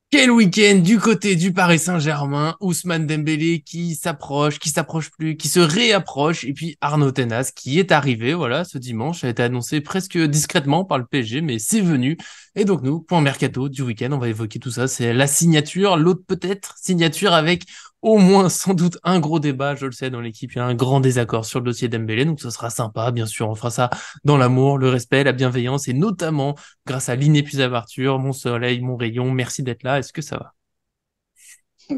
Quel week-end du côté du Paris Saint-Germain, Ousmane Dembélé qui s'approche plus, qui se réapproche, et puis Arnaud Tenas qui est arrivé, voilà, ce dimanche, ça a été annoncé presque discrètement par le PSG, mais c'est venu. Et donc nous, point mercato du week-end, on va évoquer tout ça, c'est la signature, l'autre peut-être signature avec au moins sans doute un gros débat, je le sais, dans l'équipe, il y a un grand désaccord sur le dossier Dembélé, donc ce sera sympa, bien sûr, on fera ça dans l'amour, le respect, la bienveillance, et notamment grâce à l'inépuisable Arthur, mon soleil, mon rayon. Merci d'être là. Est-ce que ça va?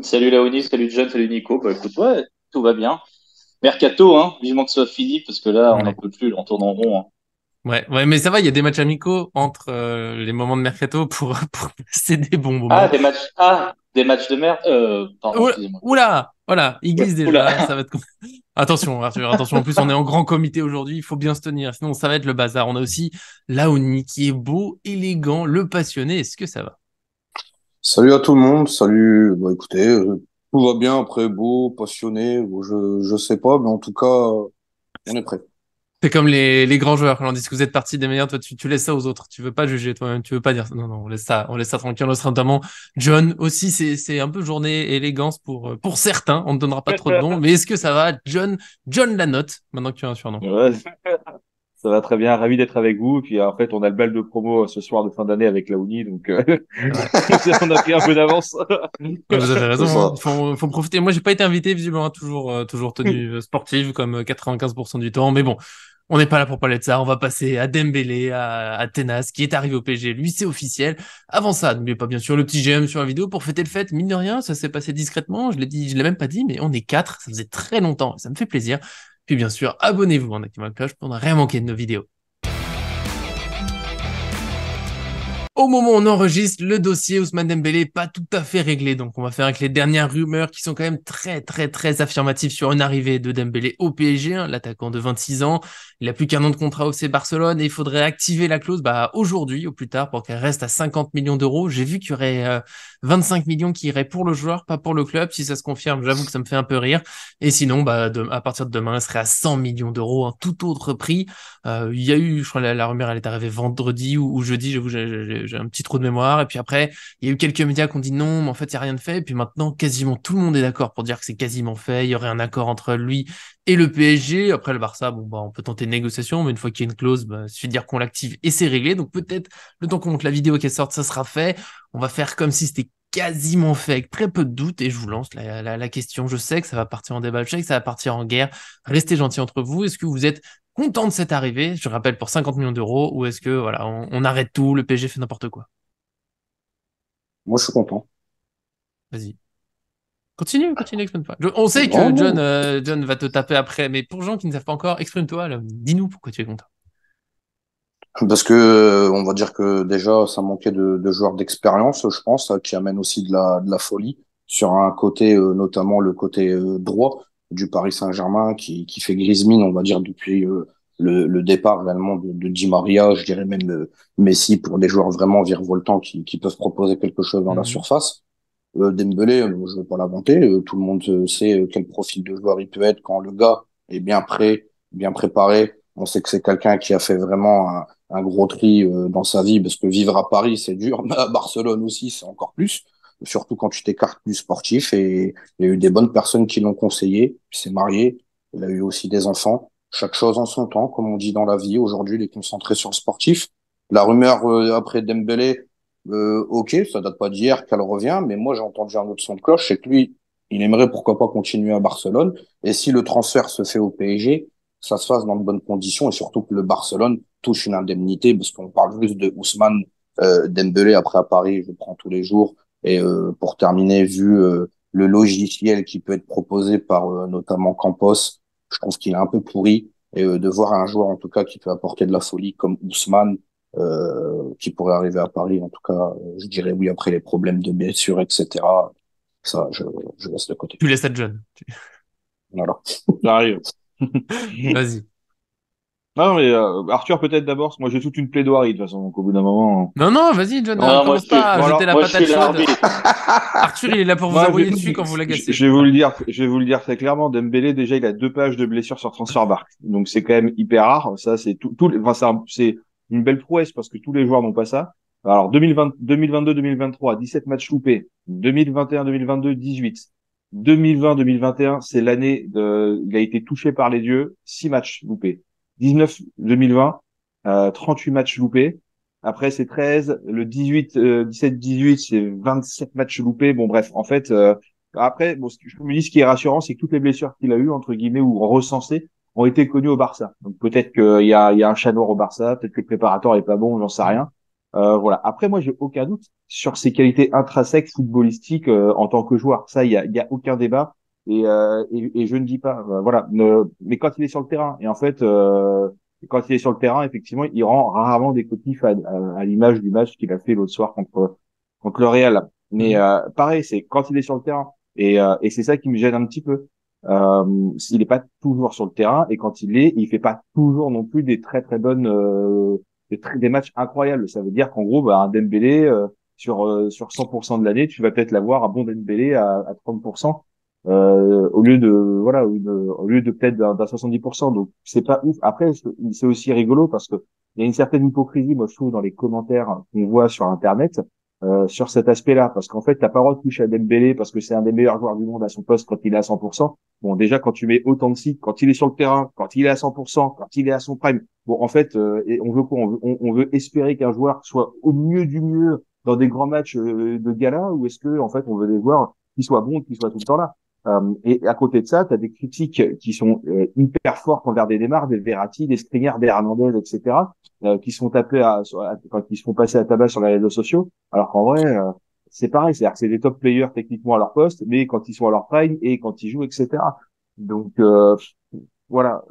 Salut Laonis, salut John, salut Nico. Bah écoute, ouais, tout va bien. Mercato, hein, vivement que ce soit fini, parce que là, on n'en Ouais. peut plus, là, on tourne en rond, hein. Ouais, ouais, mais ça va, il y a des matchs amicaux entre les moments de mercato pour passer des bons Ah, moments. des matchs de merde. Pardon, excusez-moi. Oula, voilà, il glisse Oula. déjà, ça va être... Attention, Arthur, attention, en plus on est en grand comité aujourd'hui, il faut bien se tenir, sinon ça va être le bazar. On a aussi Laoni qui est beau, élégant, le passionné, est-ce que ça va? Salut à tout le monde, salut. Bah, écoutez, tout va bien après, beau, passionné, je sais pas, mais en tout cas, on est prêt. C'est comme les grands joueurs, quand on dit que vous êtes partie des meilleurs, toi tu laisses ça aux autres, tu veux pas juger toi-même, tu veux pas dire ça. Non, non, on laisse ça tranquille, on laissera notamment John aussi, c'est un peu journée élégance pour certains, on ne donnera pas trop de noms, mais est-ce que ça va, John Lanotte, maintenant que tu as un surnom? Ouais, ça va très bien, ravi d'être avec vous. Et puis en fait, on a le bal de promo ce soir de fin d'année avec la Uni, donc Ouais. on a pris un peu d'avance. Ouais, vous avez C'est raison, hein. ça. Faut profiter. Moi, j'ai pas été invité, visiblement, hein, toujours tenue sportive, comme 95% du temps. Mais bon, on n'est pas là pour parler de ça. On va passer à Dembélé, à Tenas, qui est arrivé au PSG. Lui, c'est officiel. Avant ça, n'oubliez pas, bien sûr, le petit GM sur la vidéo pour fêter le fait. Mine de rien, ça s'est passé discrètement. Je l'ai même pas dit, mais on est quatre. Ça faisait très longtemps. Ça me fait plaisir. Puis, bien sûr, abonnez-vous en activant la cloche pour ne rien manquer de nos vidéos. Au moment où on enregistre, le dossier Ousmane Dembélé n'est pas tout à fait réglé. Donc, on va faire avec les dernières rumeurs qui sont quand même très affirmatives sur une arrivée de Dembélé au PSG, hein, l'attaquant de 26 ans. Il a plus qu'un an de contrat au FC Barcelone et il faudrait activer la clause aujourd'hui, au plus tard, pour qu'elle reste à 50 millions d'euros. J'ai vu qu'il y aurait 25 millions qui iraient pour le joueur, pas pour le club. Si ça se confirme, j'avoue que ça me fait un peu rire. Et sinon, à partir de demain, elle serait à 100 millions d'euros, un tout autre prix. Il y a eu, je crois, la rumeur, elle est arrivée vendredi ou jeudi, j'avoue, j'ai un petit trou de mémoire. Et puis après, il y a eu quelques médias qui ont dit non, mais en fait, il n'y a rien de fait. Et puis maintenant, quasiment tout le monde est d'accord pour dire que c'est quasiment fait. Il y aurait un accord entre lui et le PSG. Après, le Barça, bon, on peut tenter une négociation, mais une fois qu'il y a une clause, il suffit de dire qu'on l'active et c'est réglé. Donc peut-être, le temps qu'on monte la vidéo qu'elle sorte, ça sera fait. On va faire comme si c'était quasiment fait, avec très peu de doutes, et je vous lance la question. Je sais que ça va partir en débat, je sais que ça va partir en guerre. Restez gentils entre vous. Est-ce que vous êtes content de cette arrivée, je rappelle, pour 50 millions d'euros, ou est-ce que voilà, on arrête tout, le PSG fait n'importe quoi? Moi, je suis content. Vas-y. Continue, exprime-toi. On sait Non, que non, John va te taper après, mais pour gens qui ne savent pas encore, exprime-toi, là, dis-nous pourquoi tu es content. parce que on va dire que déjà, ça manquait de joueurs d'expérience, je pense, qui amènent aussi de la folie sur un côté, notamment le côté droit du Paris Saint-Germain, qui fait grise mine, on va dire, depuis le départ réellement de Di Maria, je dirais même Messi, pour des joueurs vraiment virevoltants qui peuvent proposer quelque chose dans la Mhm. surface. Dembélé, je ne vais pas l'inventer. Tout le monde sait quel profil de joueur il peut être quand le gars est bien prêt, bien préparé. On sait que c'est quelqu'un qui a fait vraiment un gros tri dans sa vie, parce que vivre à Paris, c'est dur, mais à Barcelone aussi, c'est encore plus. Surtout quand tu t'écartes du sportif. Et il y a eu des bonnes personnes qui l'ont conseillé. Il s'est marié. Il a eu aussi des enfants. Chaque chose en son temps, comme on dit dans la vie. Aujourd'hui, il est concentré sur le sportif. La rumeur après Dembélé, ok, ça date pas d'hier qu'elle revient, mais moi j'ai entendu un autre son de cloche, c'est que lui, il aimerait pourquoi pas continuer à Barcelone. Et si le transfert se fait au PSG, ça se fasse dans de bonnes conditions et surtout que le Barcelone touche une indemnité, parce qu'on parle juste de Ousmane Dembélé après à Paris, je le prends tous les jours. Et pour terminer, vu le logiciel qui peut être proposé par notamment Campos, je trouve qu'il est un peu pourri. Et de voir un joueur en tout cas qui peut apporter de la folie comme Ousmane, qui pourrait arriver à Paris. En tout cas, je dirais oui après les problèmes de blessure, etc. Ça, je laisse de côté. Tu laisses à John. Voilà. J'arrive. Vas-y. Non, mais Arthur peut-être d'abord, parce que moi j'ai toute une plaidoirie de toute façon, donc au bout d'un moment. Non, non, vas-y, John, Non. Non, commence pas à Bon jeter alors, la moi, je patate suis chaude. l'arbitre. Arthur, il est là pour vous moi aboyer dessus quand vous l'agacez, je je vais vous préfère. le dire, je vais vous le dire très clairement. Dembélé déjà, il a 2 pages de blessures sur Transfermarkt, donc c'est quand même hyper rare. Ça, c'est enfin, c'est une belle prouesse parce que tous les joueurs n'ont pas ça. Alors 2020, 2022-2023, 17 matchs loupés. 2021-2022, 18. 2020-2021, c'est l'année il a été touché par les dieux, 6 matchs loupés. 19-2020, 38 matchs loupés. Après, c'est 13. Le 18, 17-18, c'est 27 matchs loupés. Bon, bref, en fait, après, bon, je me dis, ce qui est rassurant, c'est que toutes les blessures qu'il a eues, entre guillemets, ou recensées, ont été connues au Barça. Donc peut-être qu'il y a un chat noir au Barça, peut-être que le préparateur est pas bon, j'en sais rien. Voilà. Après, moi, j'ai aucun doute sur ses qualités intrinsèques footballistiques en tant que joueur. Ça, il y a aucun débat. Et je ne dis pas, voilà. Mais quand il est sur le terrain, et en fait, quand il est sur le terrain, effectivement, il rend rarement des coquilles à l'image du match qu'il a fait l'autre soir contre le Real. Mais Mhm. pareil, c'est quand il est sur le terrain. Et c'est ça qui me gêne un petit peu. S'il n'est pas toujours sur le terrain, et quand il fait pas toujours non plus des très très bonnes des matchs incroyables. Ça veut dire qu'en gros, bah, un Dembélé sur 100% de l'année, tu vas peut-être l'avoir un bon Dembélé à 30%, au lieu de voilà au lieu de peut-être d'un 70%. Donc c'est pas ouf. Après, c'est aussi rigolo parce que il y a une certaine hypocrisie, moi je trouve, dans les commentaires qu'on voit sur Internet. Sur cet aspect-là, parce qu'en fait, t'as pas le droit de toucher à Dembélé parce que c'est un des meilleurs joueurs du monde à son poste quand il est à 100%. Bon, déjà, quand tu mets autant de sites, quand il est sur le terrain, quand il est à 100%, quand il est à son prime, bon, en fait, et on veut quoi? On veut espérer qu'un joueur soit au mieux du mieux dans des grands matchs de gala, ou est-ce que, en fait, on veut des joueurs qui soient bons, qui soient tout le temps là? Et à côté de ça, tu as des critiques qui sont hyper fortes envers des Neymar, des Verratti, des Skriniar, des Hernandez, etc., qui sont tapés enfin, qui se font passer à tabac sur les réseaux sociaux, alors qu'en vrai, c'est pareil, c'est-à-dire que c'est des top players techniquement à leur poste, mais quand ils sont à leur prime et quand ils jouent, etc. Donc, voilà.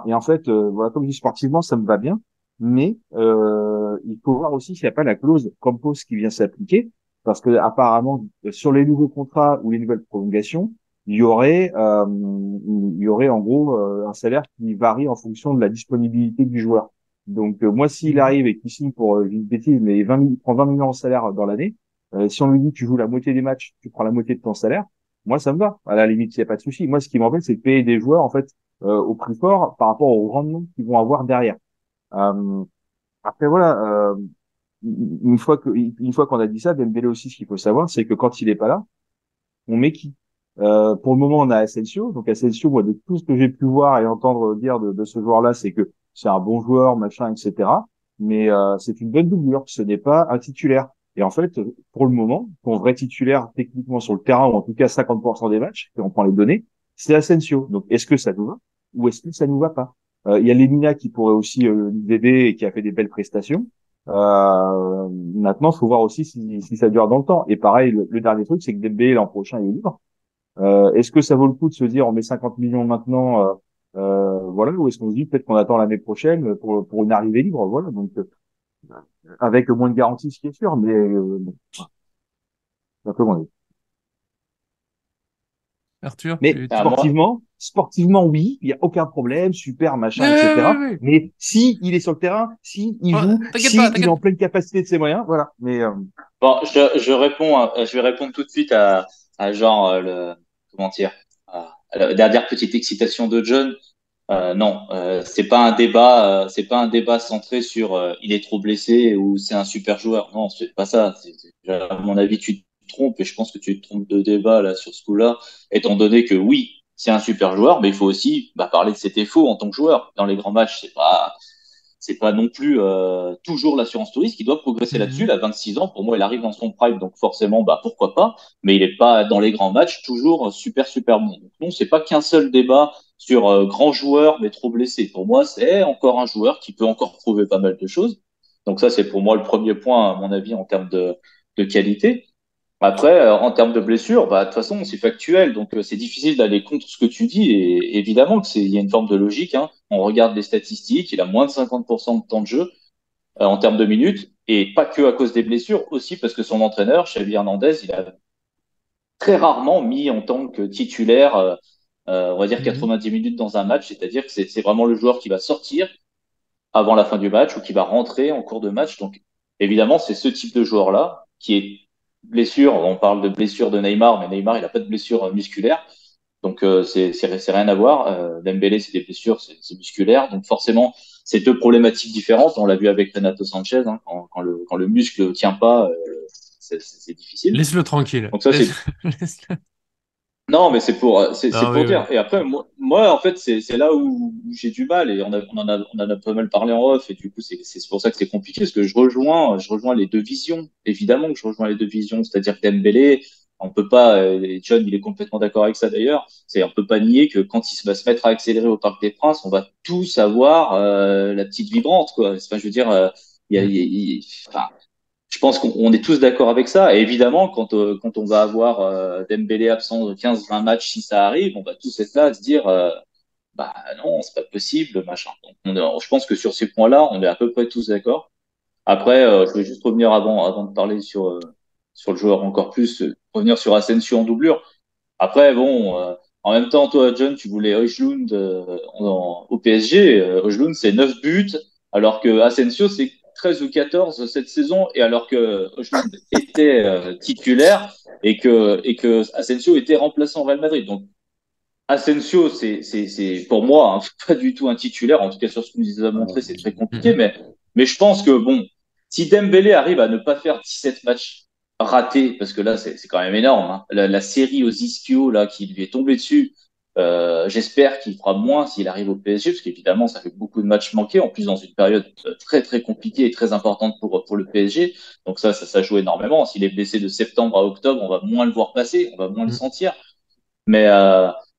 Et en fait, voilà, comme je dis sportivement, ça me va bien, mais il faut voir aussi s'il n'y a pas la clause Campos qui vient s'appliquer, parce que apparemment, sur les nouveaux contrats ou les nouvelles prolongations, il y aurait en gros un salaire qui varie en fonction de la disponibilité du joueur. Donc moi, s'il Mhm. arrive et qu'il signe pour une bêtise, mais il prend 20 millions en salaire dans l'année, si on lui dit tu joues la moitié des matchs, tu prends la moitié de ton salaire, moi ça me va. À la limite, il n'y a pas de souci. Moi, ce qui m'embête, c'est de payer des joueurs en fait au prix fort par rapport au rendement qu'ils vont avoir derrière. Euh, Après voilà, une fois qu'on a dit ça, Dembélé aussi, ce qu'il faut savoir, c'est que quand il est pas là, on met qui? Pour le moment, on a Asensio. Donc Asensio, moi, de tout ce que j'ai pu voir et entendre dire de ce joueur-là, c'est que c'est un bon joueur, machin, etc. Mais c'est une bonne doublure. Ce n'est pas un titulaire. Et en fait, pour le moment, ton vrai titulaire techniquement sur le terrain, ou en tout cas 50% des matchs, et on prend les données, c'est Asensio. Donc est-ce que ça nous va ou est-ce que ça nous va pas? Il y a Lemina qui pourrait aussi nous aider et qui a fait des belles prestations. Maintenant, faut voir aussi si ça dure dans le temps. Et pareil, le dernier truc, c'est que Dembélé l'an prochain il est libre. Est-ce que ça vaut le coup de se dire on met 50 millions maintenant, voilà, ou est-ce qu'on se dit peut-être qu'on attend l'année prochaine pour une arrivée libre, voilà, donc avec moins de garanties, ce qui est sûr, mais bon, c'est un peu mon avis. Arthur, Mais Ah, moi, sportivement, oui, il y a aucun problème, super, Oui, machin, oui, etc. oui. Mais si il est sur le terrain, si il Oh, joue, t'inquiète pas, si il est t'inquiète. en pleine capacité de ses moyens, voilà. Mais bon, je vais répondre tout de suite à genre comment dire, à la dernière petite excitation de John. Non, c'est pas un débat centré sur il est trop blessé ou c'est un super joueur. Non, c'est pas ça. À mon avis, tu te trompes et je pense que tu te trompes de débat là sur ce coup-là, étant donné que oui, c'est un super joueur, mais il faut aussi parler de ses défauts en tant que joueur. Dans les grands matchs, c'est pas non plus toujours l'assurance touriste qui doit progresser là-dessus. Il Mhm. a 26 ans, pour moi, il arrive dans son prime, donc forcément, pourquoi pas. Mais il est pas dans les grands matchs toujours super super bon. Donc non, c'est pas qu'un seul débat sur grand joueur mais trop blessé. Pour moi, c'est encore un joueur qui peut encore prouver pas mal de choses. Donc ça, c'est pour moi le premier point, à mon avis, en termes de qualité. Après, en termes de blessure, de toute façon, c'est factuel, donc c'est difficile d'aller contre ce que tu dis. Et évidemment que il y a une forme de logique. Hein. On regarde les statistiques, il a moins de 50% de temps de jeu en termes de minutes, et pas que à cause des blessures, aussi parce que son entraîneur, Xavi Hernandez, il a très rarement mis en tant que titulaire, on va dire Mhm. 90 minutes dans un match, c'est-à-dire que c'est vraiment le joueur qui va sortir avant la fin du match ou qui va rentrer en cours de match. Donc, évidemment, c'est ce type de joueur-là qui est blessure. On parle de blessure de Neymar, mais Neymar, il n'a pas de blessure musculaire. Donc c'est rien à voir. Dembélé, c'est des blessures, c'est musculaire. Donc forcément, c'est deux problématiques différentes. On l'a vu avec Renato Sanchez, hein, quand le muscle tient pas, c'est difficile. Laisse-le tranquille. Donc ça, c'est Laisse-le. non, mais c'est Non, pour oui, oui. dire. Et après, moi en fait, c'est là où j'ai du mal et on en a pas mal parlé en off et du coup, c'est pour ça que c'est compliqué parce que je rejoins les deux visions. Évidemment que je rejoins les deux visions, c'est-à-dire que Dembélé, on peut pas, et John, il est complètement d'accord avec ça d'ailleurs. On peut pas nier que quand il va se mettre à accélérer au Parc des Princes, on va tous avoir la petite vibrante, quoi. Enfin, je veux dire, Mm. enfin, je pense qu'on est tous d'accord avec ça. Et évidemment, quand on va avoir Dembélé absent de 15-20 matchs, si ça arrive, on va tous être là à se dire, bah non, c'est pas possible, machin. Donc, je pense que sur ces points-là, on est à peu près tous d'accord. Après, je vais juste revenir avant de parler sur le joueur encore plus, revenir sur Asensio en doublure. Après, bon, en même temps, toi, John, tu voulais Højlund au PSG. Højlund, c'est 9 buts, alors que Asensio, c'est 13 ou 14 cette saison, et alors que Højlund était titulaire et que Asensio était remplaçant au Real Madrid. Donc, Asensio, c'est pour moi hein, pas du tout un titulaire. En tout cas, sur ce que nous a montré, c'est très compliqué. Mhm. Mais je pense que bon, si Dembélé arrive à ne pas faire 17 matchs ratés, parce que là, c'est quand même énorme. Hein, la série aux ischios là qui lui est tombée dessus. J'espère qu'il fera moins s'il arrive au PSG, parce qu'évidemment, ça fait beaucoup de matchs manqués, en plus dans une période très très compliquée et très importante pour le PSG. Donc ça joue énormément. S'il est blessé de septembre à octobre, on va moins le voir passer, on va moins le Mhm. sentir. Mais,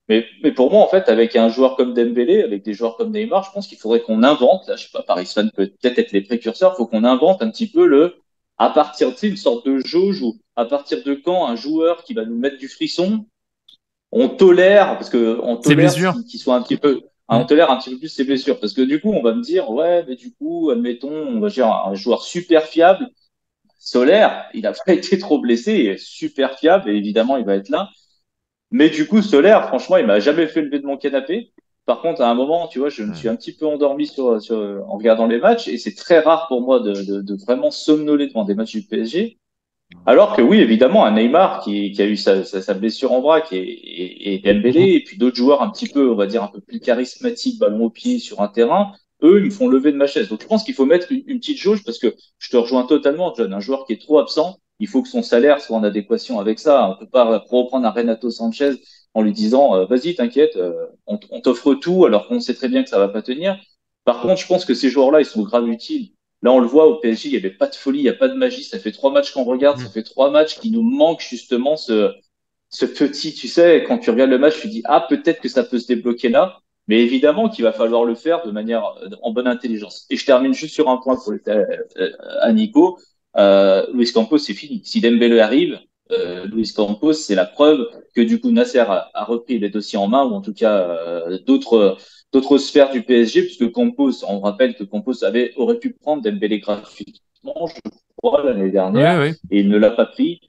mais pour moi, en fait, avec un joueur comme Dembélé, avec des joueurs comme Neymar, je pense qu'il faudrait qu'on invente, là, je sais pas, Paris Fan peut peut-être être les précurseurs, il faut qu'on invente un petit peu à partir, tu sais, une sorte de jauge où, à partir de quand un joueur qui va nous mettre du frisson, on tolère, parce que on Ses tolère blessures. qu'il soit un petit peu, hein, on Mm. tolère un petit peu plus ses blessures. Parce que du coup, on va me dire, ouais, mais du coup, admettons, on va dire un joueur super fiable, Solaire, il n'a pas été trop blessé, il est super fiable, et évidemment, il va être là. Mais du coup, Solaire, franchement, il m'a jamais fait lever de mon canapé. Par contre, à un moment, tu vois, je me suis un petit peu endormi en regardant les matchs et c'est très rare pour moi de vraiment somnoler devant des matchs du PSG. Alors que oui, évidemment, un Neymar qui a eu sa blessure en vrac et Mhm. Dembélé et puis d'autres joueurs un petit peu, on va dire, un peu plus charismatiques, ballon au pied sur un terrain, eux, ils me font lever de ma chaise. Donc je pense qu'il faut mettre une petite jauge parce que je te rejoins totalement, John. Un joueur qui est trop absent, il faut que son salaire soit en adéquation avec ça. On peut pas reprendre un Renato Sanchez en lui disant vas-y, t'inquiète, on t'offre tout alors qu'on sait très bien que ça va pas tenir. Par contre, je pense que ces joueurs-là, ils sont grave utiles. Là, on le voit au PSG, il n'y avait pas de folie, il n'y a pas de magie. Ça fait 3 matchs qu'on regarde, ça Mhm. fait 3 matchs qui nous manquent justement ce petit, tu sais, quand tu regardes le match, tu dis, ah, peut-être que ça peut se débloquer là. Mais évidemment qu'il va falloir le faire de manière en bonne intelligence. Et je termine juste sur un point pour à Nico. Luis Campos, c'est fini. Si Dembélé arrive, Luis Campos, c'est la preuve que du coup Nasser a repris les dossiers en main, ou en tout cas d'autres sphères du PSG, puisque Campos, on rappelle que Campos aurait pu prendre Dembélé gratuitement, je crois, l'année Oui, dernière, oui. et il ne l'a pas pris.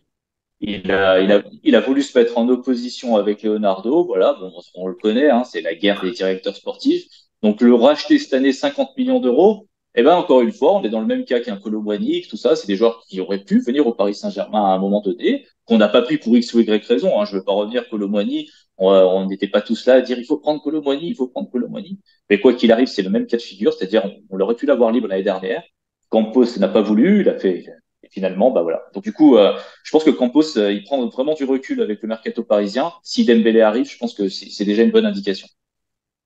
Il a voulu se mettre en opposition avec Leonardo. Voilà, bon, on le connaît, hein, c'est la guerre des directeurs sportifs. Donc le racheter cette année 50 millions d'euros, eh ben encore une fois, on est dans le même cas qu'un Kolo Muani, tout ça, c'est des joueurs qui auraient pu venir au Paris Saint-Germain à un moment donné, qu'on n'a pas pris pour X ou Y raison. Hein, je ne veux pas revenir Kolo Muani, on n'était pas tous là à dire il faut prendre Kolo Muani, il faut prendre Kolo Muani. Mais quoi qu'il arrive, c'est le même cas de figure, c'est-à-dire on aurait pu l'avoir libre l'année dernière. Campos n'a pas voulu, il a fait. Et finalement, bah voilà. Donc du coup, je pense que Campos, il prend vraiment du recul avec le mercato parisien. Si Dembélé arrive, je pense que c'est déjà une bonne indication.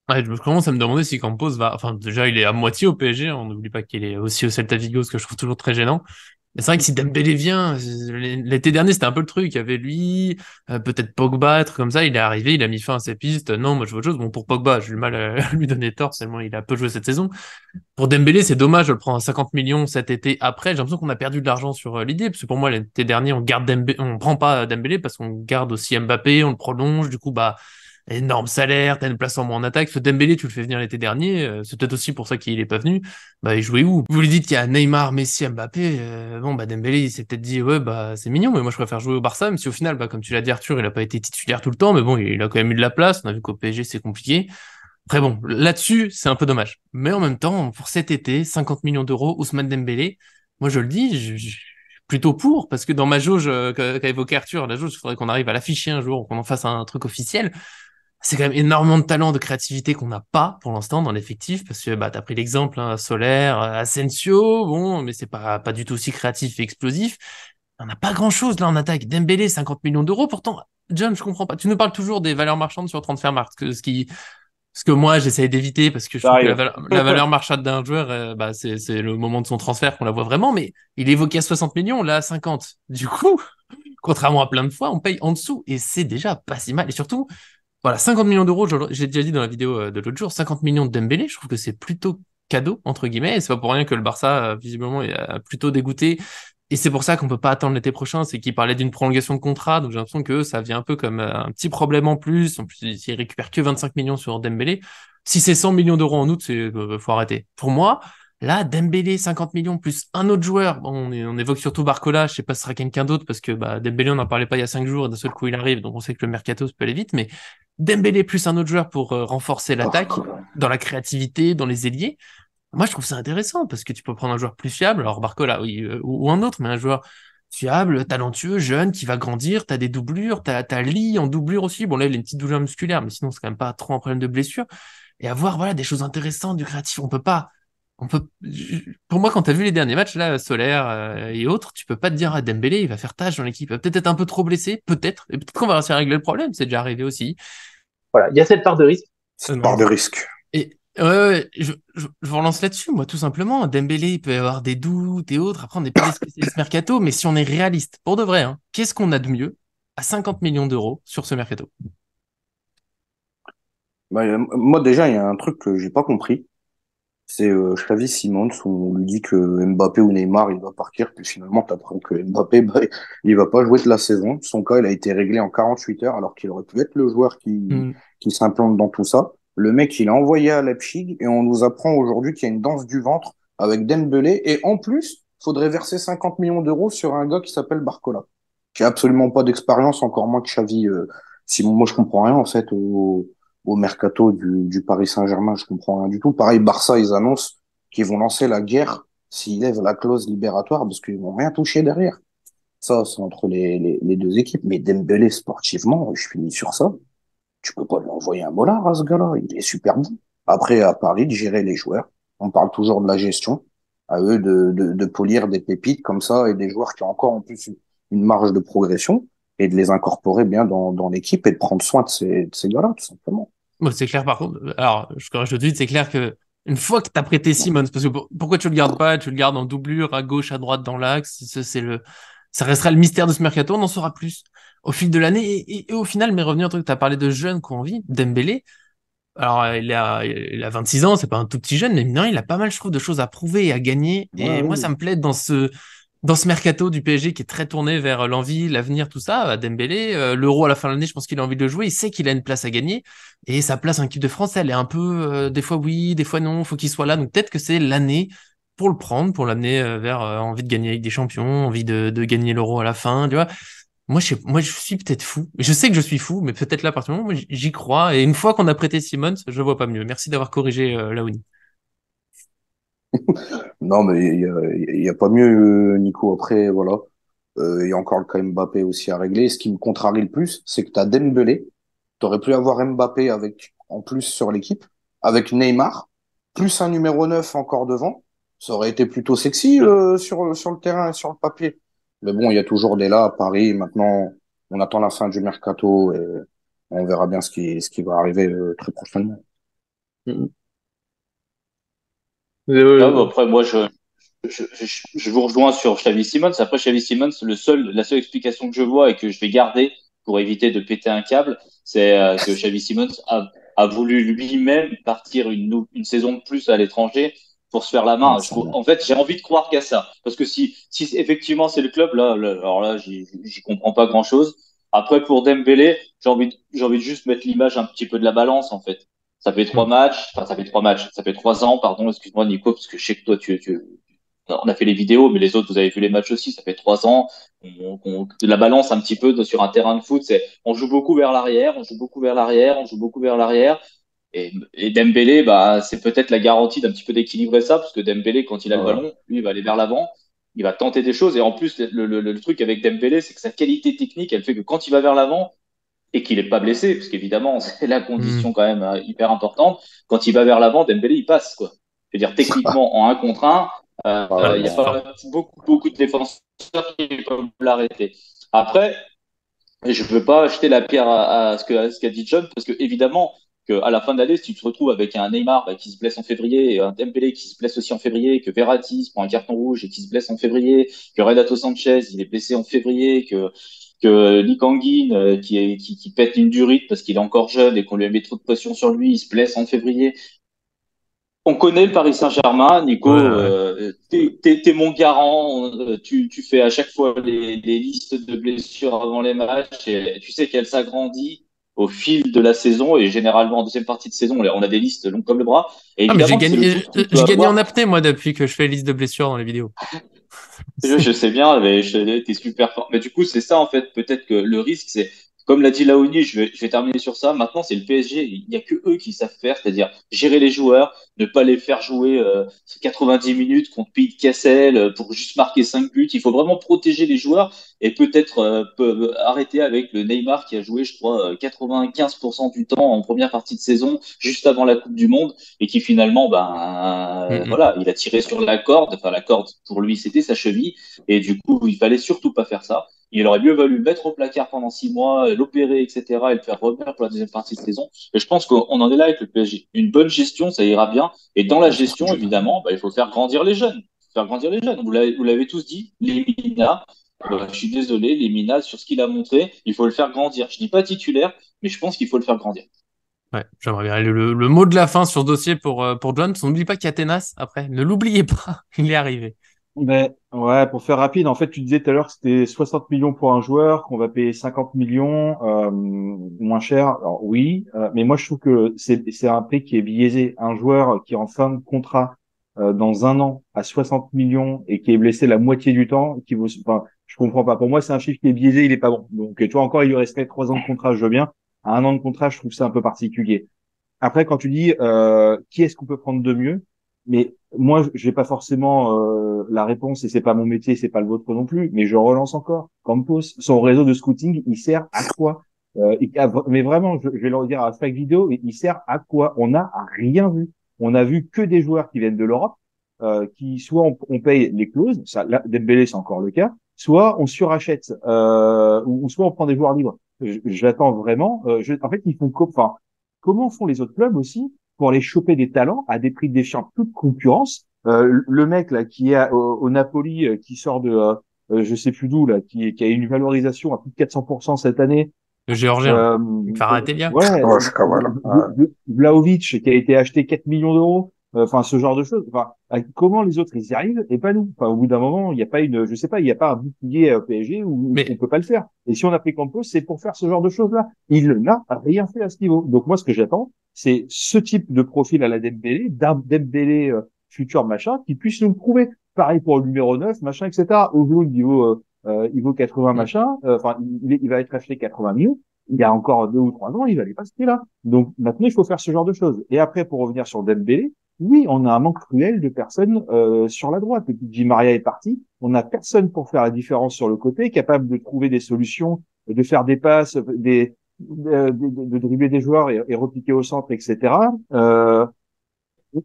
Ouais, je commence à me demander si Campos va. Enfin, déjà, il est à moitié au PSG. On n'oublie pas qu'il est aussi au Celta Vigo, ce que je trouve toujours très gênant. Mais c'est vrai que si Dembélé vient, l'été dernier, c'était un peu le truc. Il y avait lui, peut-être Pogba, un truc comme ça. Il est arrivé, il a mis fin à ses pistes. Non, moi, je veux autre chose. Bon, pour Pogba, j'ai du mal à lui donner tort, tellement il a peu joué cette saison. Pour Dembélé, c'est dommage, je le prends à 50 millions cet été après. J'ai l'impression qu'on a perdu de l'argent sur l'idée, parce que pour moi, l'été dernier, on garde Dembélé, on prend pas Dembélé parce qu'on garde aussi Mbappé, on le prolonge, du coup, bah, énorme salaire, t'as une place en moins en attaque. Ce Dembélé, tu le fais venir l'été dernier, c'est peut-être aussi pour ça qu'il est pas venu. Bah, il jouait où? Vous lui dites qu'il y a Neymar, Messi, Mbappé, bon, bah, Dembélé, il s'est peut-être dit, ouais, bah, c'est mignon, mais moi, je préfère jouer au Barça, même si au final, bah, comme tu l'as dit, Arthur, il a pas été titulaire tout le temps, mais bon, il a quand même eu de la place. On a vu qu'au PSG, c'est compliqué. Après bon, là-dessus, c'est un peu dommage. Mais en même temps, pour cet été, 50 millions d'euros, Ousmane Dembélé, moi je le dis, je suis plutôt pour, parce que dans ma jauge qu'a évoqué Arthur, la jauge, il faudrait qu'on arrive à l'afficher un jour, qu'on en fasse un truc officiel. c'est quand même énormément de talent, de créativité qu'on n'a pas pour l'instant dans l'effectif, parce que bah, tu as pris l'exemple, hein, Solaire, Asensio, bon, mais c'est pas du tout aussi créatif et explosif. On n'a pas grand-chose là en attaque. Dembélé, 50 millions d'euros, pourtant, John, je comprends pas. Tu nous parles toujours des valeurs marchandes sur Transfermarkt, ce que moi j'essaye d'éviter parce que je Ça trouve que arrive. la valeur marchande d'un joueur, bah, c'est le moment de son transfert qu'on la voit vraiment, mais il est évoqué à 60 millions, là à 50. Du coup, contrairement à plein de fois, on paye en dessous et c'est déjà pas si mal. Et surtout, voilà, 50 millions d'euros, j'ai déjà dit dans la vidéo de l'autre jour, 50 millions de Dembélé, je trouve que c'est plutôt cadeau, entre guillemets, et c'est pas pour rien que le Barça, visiblement, est plutôt dégoûté. Et c'est pour ça qu'on peut pas attendre l'été prochain, c'est qu'il parlait d'une prolongation de contrat, donc j'ai l'impression que ça vient un peu comme un petit problème en plus. En plus, il récupère que 25 millions sur Dembélé. Si c'est 100 millions d'euros en août, faut arrêter. Pour moi, là, Dembélé, 50 millions plus un autre joueur. Bon, on évoque surtout Barcola, je sais pas si ce sera quelqu'un d'autre parce que bah, Dembélé, on n'en parlait pas il y a 5 jours et d'un seul coup il arrive, donc on sait que le mercato ça peut aller vite, mais Dembélé plus un autre joueur pour renforcer l'attaque, Barcola. dans la créativité, dans les ailiers. Moi, je trouve ça intéressant parce que tu peux prendre un joueur plus fiable, alors Barcola, oui, ou un autre, mais un joueur fiable, talentueux, jeune, qui va grandir. T'as des doublures, t'as Lee en doublure aussi. Bon, là, il a une petite doublure musculaire, mais sinon, c'est quand même pas trop un problème de blessure. Et avoir, voilà, des choses intéressantes, du créatif. On peut, pour moi, quand t'as vu les derniers matchs, là, Solaire et autres, tu peux pas te dire, ah, Dembélé, il va faire tâche dans l'équipe. Il va peut-être être un peu trop blessé, peut-être. Et peut-être qu'on va réussir à régler le problème. C'est déjà arrivé aussi. Voilà, il y a cette part de risque. C'est Non, part de risque. et ouais, je vous relance là-dessus, moi, tout simplement. Dembélé, il peut y avoir des doutes et autres. Après, on n'est pas des spécialistes mercato, mais si on est réaliste, pour de vrai, hein, qu'est-ce qu'on a de mieux à 50 millions d'euros sur ce mercato? Bah, moi, déjà, il y a un truc que j'ai pas compris. C'est Xavi Simons, où on lui dit que Mbappé ou Neymar, il va partir, puis finalement, t'apprends que Mbappé, bah, il va pas jouer de la saison. Son cas, il a été réglé en 48 heures, alors qu'il aurait pu être le joueur Hmm. qui s'implante dans tout ça. Le mec, il a envoyé à Leipzig, et on nous apprend aujourd'hui qu'il y a une danse du ventre avec Dembélé, et en plus, faudrait verser 50 millions d'euros sur un gars qui s'appelle Barcola, qui a absolument pas d'expérience, encore moins que Xavi Simons. Moi, je comprends rien, en fait, au mercato du Paris Saint-Germain, je comprends rien du tout. Pareil, Barça, ils annoncent qu'ils vont lancer la guerre s'ils lèvent la clause libératoire parce qu'ils vont rien toucher derrière. Ça, c'est entre les deux équipes. Mais Dembélé, sportivement, je finis sur ça. Tu peux pas lui envoyer un molar à ce gars-là. Il est super bon. Après, à Paris, de gérer les joueurs. On parle toujours de la gestion. À eux de polir des pépites comme ça et des joueurs qui ont encore en plus une marge de progression et de les incorporer bien dans l'équipe et de prendre soin de ces gars-là, tout simplement. Bon, c'est clair, par contre. Alors, je corrige tout de suite, c'est clair que une fois que t'as prêté Simmons, parce que pourquoi tu le gardes pas? Tu le gardes en doublure, à gauche, à droite, dans l'axe. Ça restera le mystère de ce mercato. On en saura plus au fil de l'année. Et au final, mais revenir au truc, t'as parlé de jeunes qui ont envie. Dembélé. Alors, il a 26 ans, c'est pas un tout petit jeune, mais non, il a pas mal, je trouve, de choses à prouver et à gagner. Ouais, Et moi, ça oui. me plaît dans ce mercato du PSG qui est très tourné vers l'envie, l'avenir, tout ça. Dembélé, l'Euro à la fin de l'année, je pense qu'il a envie de le jouer. Il sait qu'il a une place à gagner. Et sa place en équipe de France, elle est un peu, des fois oui, des fois non, faut qu'il soit là. Donc peut-être que c'est l'année pour le prendre, pour l'amener vers envie de gagner avec des champions, envie de gagner l'Euro à la fin, tu vois. Moi, je suis peut-être fou. Je sais que je suis fou, mais peut-être là, à partir du moment où j'y crois. Et une fois qu'on a prêté Simmons, je vois pas mieux. Merci d'avoir corrigé Laouni. Non, mais il y a pas mieux, Nico. Après, voilà. Il y a encore le cas Mbappé aussi à régler. Ce qui me contrarie le plus, c'est que tu as Dembélé. T'aurais pu avoir Mbappé avec, en plus sur l'équipe, avec Neymar, plus un numéro 9 encore devant. Ça aurait été plutôt sexy sur le terrain et sur le papier. Mais bon, il y a toujours des là à Paris. Maintenant, on attend la fin du mercato et on verra bien ce qui va arriver très prochainement. Mm. Là, bah, Euh, après, moi, je vous rejoins sur Xavi Simons. Après, Xavi Simons, la seule explication que je vois et que je vais garder pour éviter de péter un câble, c'est que Xavi Simons a voulu lui-même partir une saison de plus à l'étranger pour se faire la Ouais, main. sûrement. En fait, j'ai envie de croire qu'il y a ça. Parce que si effectivement c'est le club, alors là, j'y comprends pas grand-chose. Après, pour Dembélé, j'ai envie de juste mettre l'image un petit peu de la balance, en fait. Ça fait 3 ans, pardon, excuse-moi Nico, parce que je sais que toi on a fait les vidéos, mais les autres, vous avez vu les matchs aussi. Ça fait 3 ans. De la balance un petit peu sur un terrain de foot. On joue beaucoup vers l'arrière, on joue beaucoup vers l'arrière, on joue beaucoup vers l'arrière. Et Dembélé, bah, c'est peut-être la garantie d'un petit peu d'équilibrer ça, parce que Dembélé, quand il a le Ouais. ballon, lui, il va aller vers l'avant. Il va tenter des choses. Et en plus, le truc avec Dembélé, c'est que sa qualité technique, elle fait que quand il va vers l'avant, et qu'il n'est pas blessé, parce qu'évidemment, c'est la Hmm. condition quand même hyper importante. Quand il va vers l'avant, Dembélé, il passe, quoi. Je veux dire, techniquement, en un contre un, Ah, il il n'y est a fort. pas beaucoup de défenseurs qui peuvent l'arrêter. Après, je ne veux pas jeter la pierre à ce qu'a dit John, parce que évidemment, qu'à la fin de l'année, si tu te retrouves avec un Neymar qui se blesse en février, et un Dembélé qui se blesse aussi en février, que Verratti se prend un carton rouge et qui se blesse en février, que Renato Sanchez il est blessé en février, que Lee Kang-in qui pète une durite parce qu'il est encore jeune et qu'on lui met trop de pression sur lui, il se blesse en février. On connaît le Paris Saint-Germain, Ouais, Nico. ouais. T'es mon garant. Tu fais à chaque fois les listes de blessures avant les matchs et tu sais qu'elle s'agrandit au fil de la saison et généralement en deuxième partie de saison, on a des listes longues comme le bras. Et Ah, mais évidemment que c'est le foot qui peut j'ai gagné en avoir. apnée, moi, depuis que je fais liste de blessures dans les vidéos. Je sais bien, mais t'es super fort. Mais du coup, c'est ça en fait. Peut-être que le risque, c'est comme l'a dit Laoni, je vais terminer sur ça. Maintenant, c'est le PSG. Il n'y a que eux qui savent faire, c'est-à-dire gérer les joueurs, ne pas les faire jouer 90 minutes contre Pete Cassel pour juste marquer 5 buts. Il faut vraiment protéger les joueurs et peut-être arrêter avec le Neymar qui a joué, je crois, 95% du temps en première partie de saison, juste avant la Coupe du Monde et qui finalement, Mm, voilà, il a tiré sur la corde. Enfin, la corde pour lui, c'était sa cheville, et du coup, il fallait surtout pas faire ça. Il aurait mieux valu le mettre au placard pendant 6 mois, l'opérer, etc., et le faire revenir pour la deuxième partie de saison. Et je pense qu'on en est là avec le PSG. Une bonne gestion, ça ira bien. Et dans la C'est ce que gestion, je dis. évidemment, il faut faire grandir les jeunes. Faire grandir les jeunes. Vous l'avez tous dit, les Mina. Je suis désolé, les Mina, sur ce qu'il a montré, il faut le faire grandir. Je dis pas titulaire, mais je pense qu'il faut le faire grandir. ouais, j'aimerais bien. Le mot de la fin sur ce dossier pour John, on n'oublie pas qu'il y a Tenas après. Ne l'oubliez pas, il est arrivé. Mais ouais, pour faire rapide, en fait, tu disais tout à l'heure que c'était 60 millions pour un joueur, qu'on va payer 50 millions moins cher. Alors oui, mais moi je trouve que c'est un prix qui est biaisé. Un joueur qui est en fin de contrat dans un an à 60 millions et qui est blessé la moitié du temps, qui vaut, enfin, je comprends pas. Pour moi, c'est un chiffre qui est biaisé, il est pas bon. Donc tu vois encore, il lui resterait 3 ans de contrat, je veux bien. À un an de contrat, je trouve ça un peu particulier. Après, quand tu dis qui est-ce qu'on peut prendre de mieux, mais moi, j'ai pas forcément la réponse et c'est pas mon métier, c'est pas le vôtre non plus. Mais je relance encore. Campos, son réseau de scouting, il sert à quoi mais vraiment, je vais le dire à chaque vidéo, il sert à quoi? On n'a rien vu. On a vu que des joueurs qui viennent de l'Europe, qui soit on paye les clauses, ça, là, Dembélé, c'est encore le cas, soit on surachète, ou soit on prend des joueurs libres. J'attends vraiment. En fait, ils font enfin, comment font les autres clubs aussi pour aller choper des talents à des prix défiant toute concurrence? Le mec là qui est au Napoli, qui sort de je sais plus d'où là, qui a une valorisation à plus de 400% cette année. Le Géorgien, Euh, Kvaratskhelia. ouais, Ouais, c'est comme voilà. Ouais. Vlahovic qui a été acheté 4 millions d'euros. Enfin, ce genre de choses. Enfin, comment les autres ils y arrivent et pas nous. Enfin, au bout d'un moment, il n'y a pas je sais pas, il n'y a pas un bouclier PSG où on Mais peut pas le faire. Et si on a pris Campos, c'est pour faire ce genre de choses-là. Il n'a rien fait à ce niveau. Donc moi, ce que j'attends, c'est ce type de profil à la Dembélé, d'un Dembélé futur machin, qui puisse nous le prouver. Pareil pour le numéro 9 machin, etc. Au il vaut 80 mm, machin. Enfin, il va être acheté 80 millions. Il y a encore 2 ou 3 ans, il valait pas ce prix-là. Donc maintenant, il faut faire ce genre de choses. Et après, pour revenir sur Dembélé, oui, on a un manque cruel de personnes sur la droite. Depuis que Di Maria est parti, on n'a personne pour faire la différence sur le côté, capable de trouver des solutions, de faire des passes, de dribbler des joueurs et repiquer au centre, etc.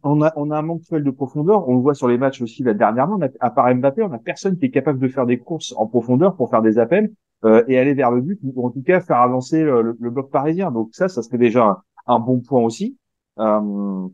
On a un manque cruel de profondeur. On le voit sur les matchs aussi là dernièrement. À part Mbappé, on a personne qui est capable de faire des courses en profondeur pour faire des appels et aller vers le but, ou en tout cas faire avancer le bloc parisien. Donc ça serait déjà un bon point aussi. Euh,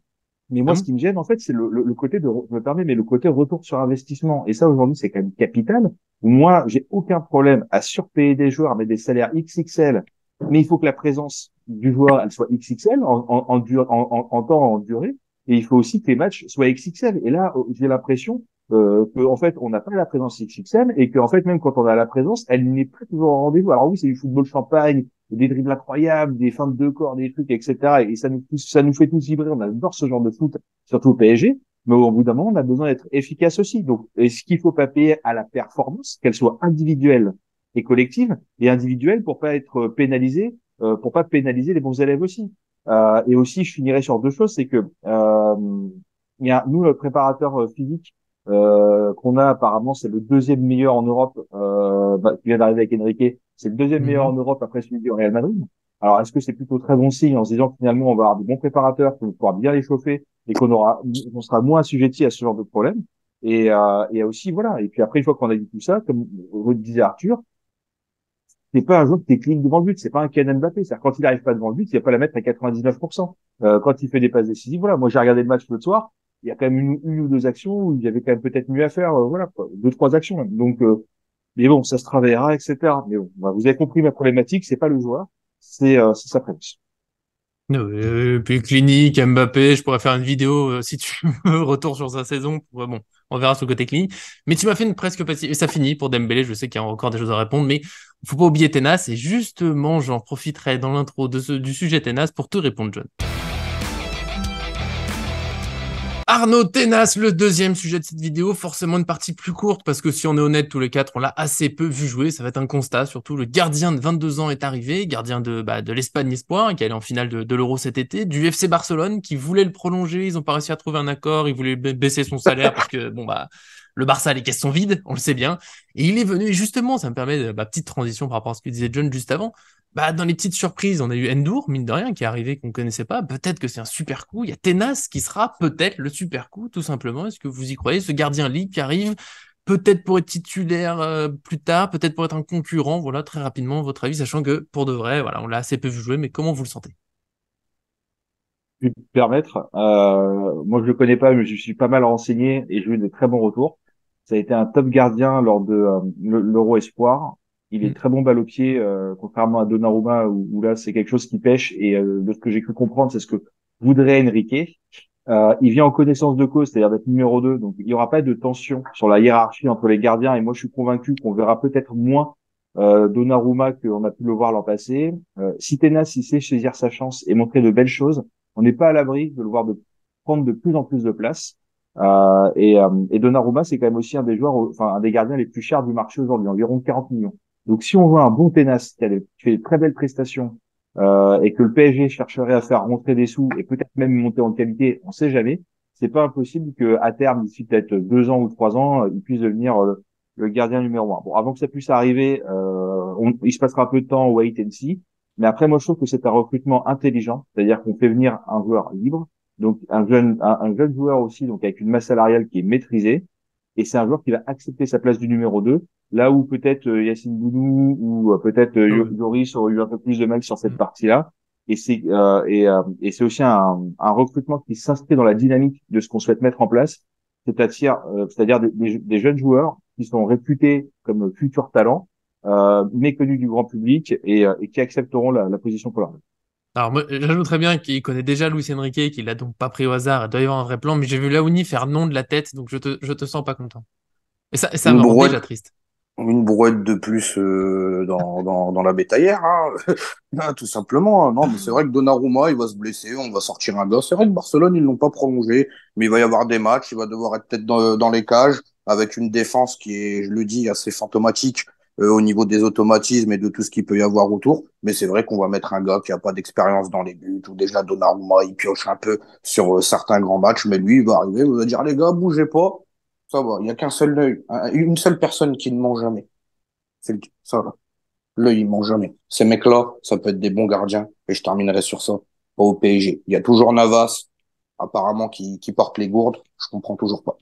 mais moi, ce hum, qui me gêne, en fait, c'est le côté je me permets, mais le côté retour sur investissement. Et ça, aujourd'hui, c'est quand même capital. Moi, j'ai aucun problème à surpayer des joueurs, mais des salaires XXL. Mais il faut que la présence du joueur, elle soit XXL en temps, en durée. Et il faut aussi que les matchs soient XXL. Et là, j'ai l'impression que, en fait, on n'a pas la présence XXL et qu'en fait, même quand on a la présence, elle n'est pas toujours au rendez-vous. Alors oui, c'est du football champagne, des dribbles incroyables, des fins de deux corps, des trucs, etc. Et ça nous fait tous vibrer. On adore ce genre de foot, surtout au PSG. Mais au bout d'un moment, on a besoin d'être efficace aussi. Donc, est-ce qu'il faut pas payer à la performance, qu'elle soit individuelle et collective, et individuelle pour pas être pénalisé, pour pas pénaliser les bons élèves aussi. Et aussi, je finirai sur deux choses, c'est que il y a nous, le préparateur physique qu'on a apparemment, c'est le deuxième meilleur en Europe. Qui vient d'arriver avec Enrique, c'est le deuxième meilleur en mhm. Europe après celui du Real Madrid. Alors, est-ce que c'est plutôt très bon signe en se disant que finalement, on va avoir des bons préparateurs qui vont pouvoir bien les chauffer et on sera moins assujetti à ce genre de problème. Et aussi, voilà. Et puis après, une fois qu'on a dit tout ça, comme disait Arthur, c'est pas un joueur qui est clean devant le but, c'est pas un Kylian Mbappé. C'est-à-dire, quand il arrive pas devant le but, il va pas la mettre à 99%. Quand il fait des passes décisives, voilà. Moi, j'ai regardé le match l'autre soir. Il y a quand même une ou deux actions où il y avait quand même peut-être mieux à faire, voilà, quoi. Deux, trois actions même. Donc, mais bon, ça se travaillera, etc. Mais bon, bah, vous avez compris ma problématique, c'est pas le joueur, c'est sa prémisse. Puis clinique, Mbappé, je pourrais faire une vidéo si tu veux, retour sur sa saison. Bon, on verra sur le côté clinique. Mais tu m'as fait une presque passive. Et ça finit pour Dembélé, je sais qu'il y a encore des choses à répondre, mais faut pas oublier Tenas. Et justement, j'en profiterai dans l'intro du sujet Tenas pour te répondre, John. Arnaud Tenas, le deuxième sujet de cette vidéo, forcément une partie plus courte parce que si on est honnête, tous les quatre, on l'a assez peu vu jouer, ça va être un constat, surtout le gardien de 22 ans est arrivé, gardien de l'Espagne Espoir, qui allait en finale de l'Euro cet été, du FC Barcelone, qui voulait le prolonger, ils n'ont pas réussi à trouver un accord, ils voulaient baisser son salaire parce que, le Barça, les caisses sont vides, on le sait bien, et il est venu, et justement, ça me permet de, petite transition par rapport à ce que disait John juste avant, dans les petites surprises, on a eu Endur, mine de rien, qui est arrivé, qu'on connaissait pas. Peut-être que c'est un super coup. Il y a Tenas qui sera peut-être le super coup, tout simplement. Est-ce que vous y croyez? Ce gardien libre qui arrive, peut-être pour être titulaire plus tard, peut-être pour être un concurrent. Voilà, très rapidement, votre avis, sachant que pour de vrai, voilà, on l'a assez peu vu jouer, mais comment vous le sentez? Je vais me permettre, moi je le connais pas, mais je suis pas mal renseigné et j'ai eu de très bons retours. Ça a été un top gardien lors de l'Euro Espoir. Il est Mm. très bon balle au pied, contrairement à Donnarumma où là c'est quelque chose qui pêche et de ce que j'ai cru comprendre, c'est ce que voudrait Enrique. Il vient en connaissance de cause, c'est-à-dire d'être numéro 2, donc il n'y aura pas de tension sur la hiérarchie entre les gardiens. Et moi, je suis convaincu qu'on verra peut-être moins Donnarumma qu'on a pu le voir l'an passé. Si Tenas, il sait saisir sa chance et montrer de belles choses, on n'est pas à l'abri de le voir prendre de plus en plus de place. Et Donnarumma, c'est quand même aussi un des joueurs, enfin un des gardiens les plus chers du marché aujourd'hui, environ 40 millions. Donc si on voit un bon Tenas qui fait de très belles prestations et que le PSG chercherait à faire rentrer des sous et peut-être même monter en qualité, on sait jamais. C'est pas impossible que à terme, d'ici peut-être 2 ans ou 3 ans, il puisse devenir le gardien numéro 1. Bon, avant que ça puisse arriver, il se passera un peu de temps, wait and see. Mais après, moi, je trouve que c'est un recrutement intelligent, c'est-à-dire qu'on fait venir un joueur libre, donc un jeune joueur aussi, donc avec une masse salariale qui est maîtrisée, et c'est un joueur qui va accepter sa place du numéro 2. Là où peut-être Yacine Bounou ou peut-être Ouais. Lloris aurait eu un peu plus de mal sur cette Mm. partie-là. Et c'est aussi un recrutement qui s'inscrit dans la dynamique de ce qu'on souhaite mettre en place, c'est-à-dire des jeunes joueurs qui sont réputés comme futurs talents, méconnus du grand public et qui accepteront la position pour leur. Alors, moi, j'ajouterais bien qu'il connaît déjà Luis Enrique, qu'il l'a donc pas pris au hasard. Il doit y avoir un vrai plan, mais j'ai vu Laouni faire non de la tête, donc je te sens pas content. Et ça Une me rend déjà brouette, triste. une brouette de plus dans la bétaillère, hein. Ah, tout simplement, hein. Non, mais c'est vrai que Donnarumma, il va se blesser, on va sortir un gars. C'est vrai que Barcelone, ils l'ont pas prolongé, mais il va y avoir des matchs, il va devoir être peut-être dans les cages, avec une défense qui est, je le dis, assez fantomatique au niveau des automatismes et de tout ce qu'il peut y avoir autour. Mais c'est vrai qu'on va mettre un gars qui a pas d'expérience dans les buts, ou déjà Donnarumma, il pioche un peu sur certains grands matchs, mais lui, il va arriver, il va dire, les gars, bougez pas. Ça va, il n'y a qu'un seul œil, une seule personne qui ne ment jamais. Ça va. L'œil, il ment jamais. Ces mecs-là, ça peut être des bons gardiens. Et je terminerai sur ça. Pas au PSG. Il y a toujours Navas, apparemment, qui porte les gourdes. Je comprends toujours pas.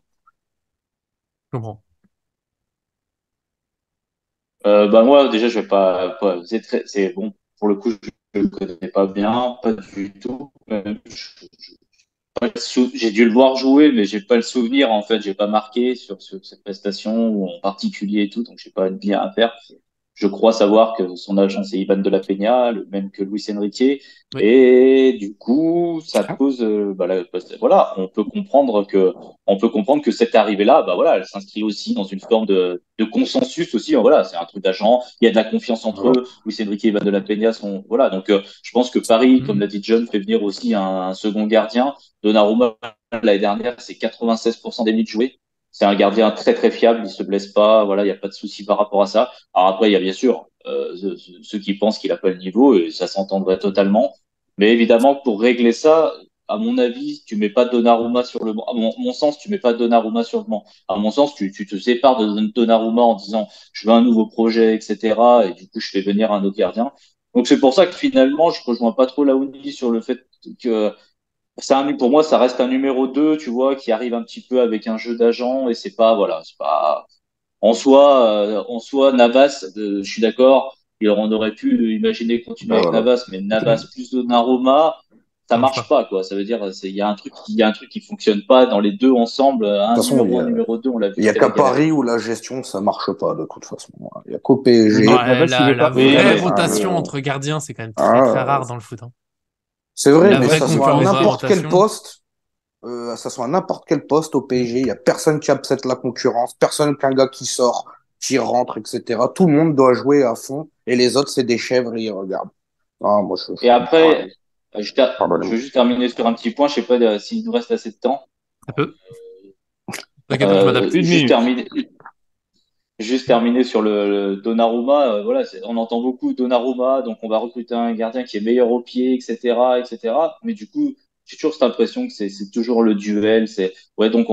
Je comprends. Moi déjà je vais pas c'est bon pour le coup je le connais pas bien pas du tout. J'ai dû le voir jouer mais j'ai pas le souvenir en fait j'ai pas marqué sur cette prestation ou en particulier et tout donc j'ai pas de bien à faire. Je crois savoir que son agent c'est Ivan de la Peña, le même que Luis Enrique, Oui. et du coup ça Hein. pose, voilà, on peut comprendre que cette arrivée-là, bah voilà, elle s'inscrit aussi dans une forme de consensus aussi. Voilà, c'est un truc d'agent, il y a de la confiance entre Voilà. eux. Luis Enrique et Ivan de la Peña sont, voilà, donc je pense que Paris, comme Mhm. l'a dit John, fait venir aussi un second gardien. Donnarumma l'année dernière, c'est 96% des minutes jouées. C'est un gardien très très fiable, il se blesse pas, voilà, il n'y a pas de souci par rapport à ça. Alors après, il y a bien sûr ceux qui pensent qu'il n'a pas le niveau, et ça s'entendrait totalement. Mais évidemment, pour régler ça, à mon avis, tu mets pas Donnarumma sur le banc. À mon sens, tu mets pas Donnarumma sur le banc. À mon sens, tu te sépares de Donnarumma en disant je veux un nouveau projet, etc. Et du coup, je fais venir un autre gardien. Donc c'est pour ça que finalement, je rejoins pas trop Laouni sur le fait que pour moi, ça reste un numéro 2, tu vois, qui arrive un petit peu avec un jeu d'agent et c'est pas, voilà, c'est pas, en soi, Navas, je suis d'accord, on aurait pu imaginer continuer Bah avec voilà. Navas, mais Navas plus Donnarumma, ça Ça marche marche pas. pas, quoi. Ça veut dire, il y a un truc qui fonctionne pas dans les deux ensemble, De un toute façon, numéro 1, numéro 2, on l'a il vu, y a c'était qu'à la galère. Paris où la gestion, ça marche pas de toute façon. Il y a qu'au Mais PSG. Ouais, Navas, il veut la pas. Oui, vraie mais, rotation entre gardiens, c'est quand même très très Ah, rare dans le foot, hein. c'est vrai, La mais vraie ça soit à concurrence, vraie n'importe quel rotation. poste, ça soit à n'importe quel poste au PSG, il y a personne qui accepte la concurrence, personne qu'un gars qui sort, qui rentre, etc. Tout le monde doit jouer à fond et les autres, c'est des chèvres et ils regardent. Ah, moi, et je comprends rien. après, je Pardonnez-moi. veux juste terminer sur un petit point, je sais pas s'il nous reste assez de temps. Ça peut. T'inquiète pas, je m'adapte. Une minute. Juste terminer sur le Donnarumma, voilà, on entend beaucoup Donnarumma, donc on va recruter un gardien qui est meilleur au pied, etc., etc. Mais du coup, j'ai toujours cette impression que c'est toujours le duel. C'est ouais, donc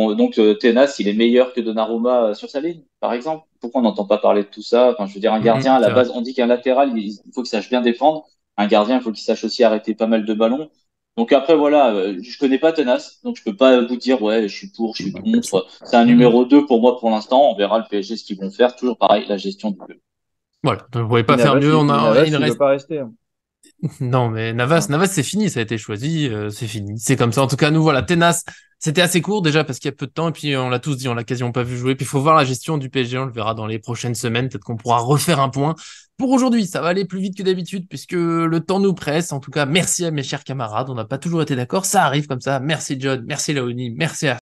Tenas, il est meilleur que Donnarumma sur sa ligne, par exemple. Pourquoi on n'entend pas parler de tout ça? Enfin, je veux dire, un gardien à la C'est vrai. base, on dit qu'un latéral, il faut qu'il sache bien défendre. Un gardien, il faut qu'il sache aussi arrêter pas mal de ballons. Donc après, voilà, je connais pas Tenas, donc je peux pas vous dire, ouais, je suis pour, je suis Bien sûr. contre. C'est un numéro 2 pour moi pour l'instant. On verra le PSG ce qu'ils vont faire. Toujours pareil, la gestion du jeu. Voilà, on ne pouvait pas faire mieux. Mais Il Navas, il veut reste. pas rester, hein. Non, mais Navas, Ouais. Navas, c'est fini, ça a été choisi, c'est fini. C'est comme ça. En tout cas, nous, voilà, Tenas, c'était assez court déjà parce qu'il y a peu de temps, et puis on l'a tous dit, on l'a quasiment pas vu jouer. Puis il faut voir la gestion du PSG, on le verra dans les prochaines semaines. Peut-être qu'on pourra refaire un point. Pour aujourd'hui, ça va aller plus vite que d'habitude puisque le temps nous presse. En tout cas, merci à mes chers camarades. On n'a pas toujours été d'accord, ça arrive comme ça. Merci John, merci Laoni, merci à